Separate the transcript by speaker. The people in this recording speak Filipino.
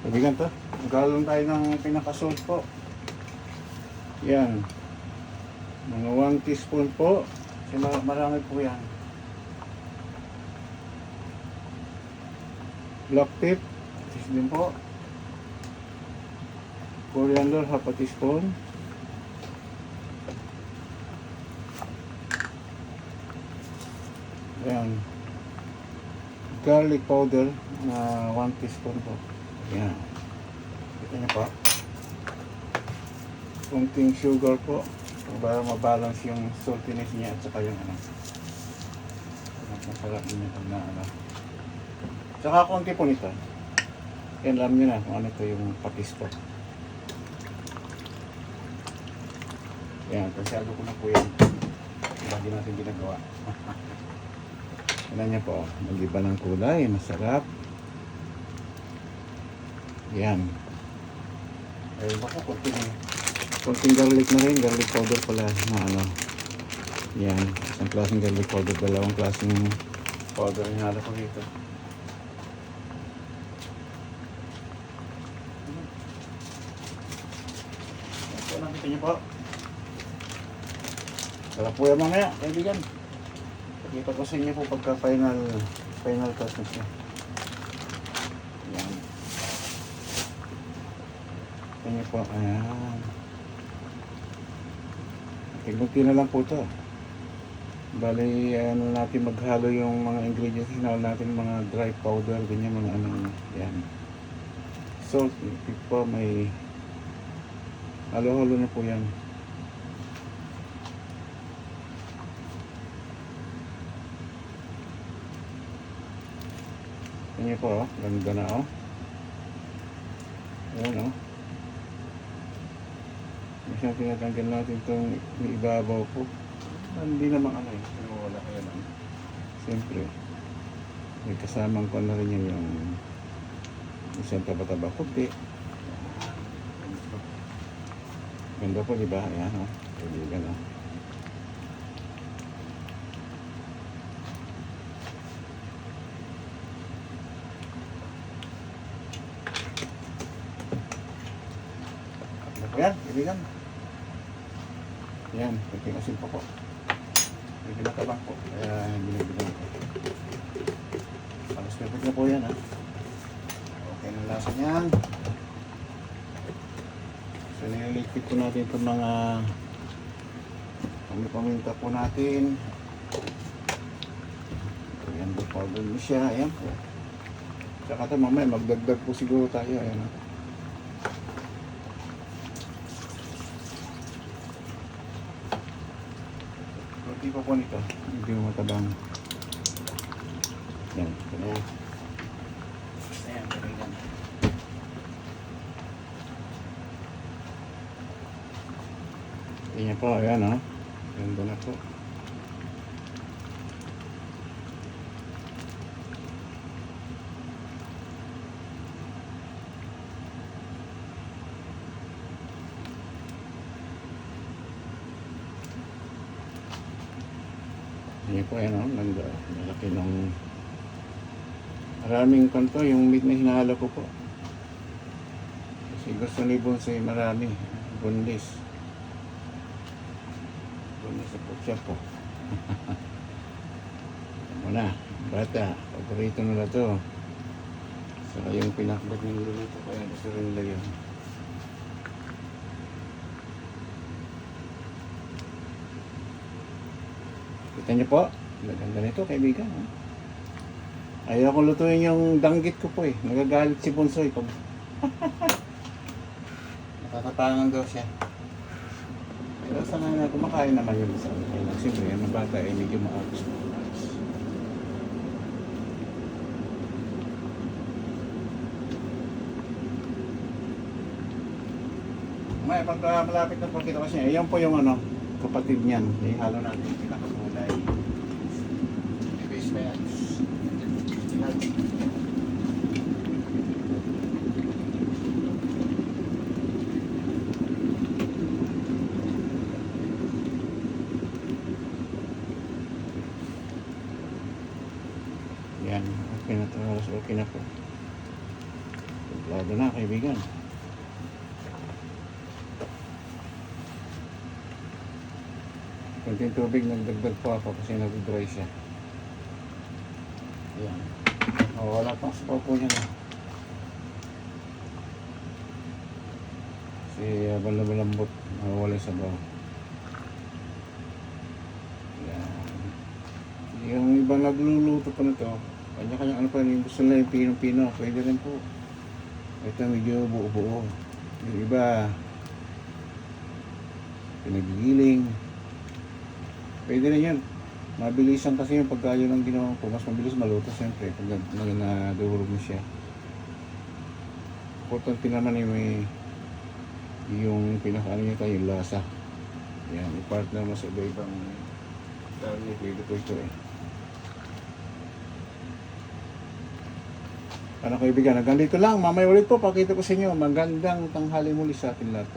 Speaker 1: Kaibigan to. Magkalong tayo ng pinaka-salt po. Yan. Mga 1 teaspoon po. Kasi marami po yan. Black pep. Tis din po. Coriander, half a teaspoon. Ayan. Garlic powder na 1 teaspoon po. Ayan. Kita niyo po. Kunting sugar po para mabalance yung saltiness niya at saka yung ano. Masarap niya pag na ano. Saka konti po nito. Yan, alam niyo na kung ano ito yung patis po. Yan, pasyado ko na po yan. Lagi natin ginagawa. Yan niya po, mag-iba ng kulay, masarap. Yan. Ay, baka konting garlic na rin, garlic powder pala na ano. Yan, isang klaseng garlic powder, dalawang klaseng powder yung hala ko dito. Ito, nakita niyo po. Sarap po yan mamaya, kaibigan. Pakita ko sa inyo po pagka final touch na siya. Yan. Ito niyo po, ayan. Tigbuti na lang po ito. Bali, ano natin maghalo yung mga ingredients. Hinalo natin mga dry powder, ganyan mga ano. Yan. Salt, po may halo-halo na po yan. Ito po, oh. Ganda na, oh. Ayan, oh. Masyang tinatanggal natin itong ibabaw po. Hindi naman ano eh. Pero wala kaya lang. Siyempre, may kasamang ko na rin yung isang taba-taba kundi. Ganda po, diba? Ayan, oh. Kaibigan, oh. Ayan, kaibigan. Ayan, kunting asin po po. May pinatabang po. Kaya binibilang ko. Palos perfect na po yan, ha. Okay na lasa niyan. So, nililigpit po natin itong mga paminta po natin. Ayan, powder niyo siya. Ayan po. Tsaka ito mamaya, magdagdag po siguro tayo. Ayan, ha. Hindi pa po nito. Hindi mo matabang. Yan. Ayan. Ayan. Ayan. Ayan po. Ayan, o. Ganda na po. Ayan po, ayan, o. Ganda. Malaki ng maraming kanto yung meat na hinahalo ko po. Kasi gusto ni Bonsai marami. Boneless. Boneless na po siya po. Muna, bata. Paborito nila to. Saka yung pinakbag ng luluto. Kaya gusto rin nila yun. Kita niyo po, maganda nito kaibigan. Ayaw ko lutuin yung danggit ko po eh. Nagagalit si Bonsoy pag nakakatangan daw siya. Pero sana na kumakain naman yun sa kanila. Siyempre, yung bata ay medyo maapos po. May pagka malapit na pakita kasi niya, yan po yung ano, kapatid niyan. Ihalo natin yung pinakakulay. Base pa yan. Yan, okay na ito. Okay na po. Masyado na, kaibigan. Kunting tubig, nagdagdag po ako kasi nag-dry siya. Ayan. O, wala pang sabaw po niya na. Kasi habang lumalambot, nawawala yung sabaw. Ayan. Yung ibang nagluluto pa na to, kanya-kanya ano pa, yung gusto nila yung pinong-pino, pwede rin po. Ito medyo buo-buo. Yung iba, pinagigiling. Pwede rin yan. Mabilisan kasi yung pagka yun ang ginawa ko. Mas mabilis maluto siyempre pag nadurog mo siya. Importante naman yung may yung pinakaano niya tayo, yung lasa. Yan, i-partner mo sa iba-ibang tawag pwede po ito eh. Ano kaibigan, hanggang dito lang. Mamaya ulit po, pakita ko sa inyo. Magandang tanghali muli sa atin lahat.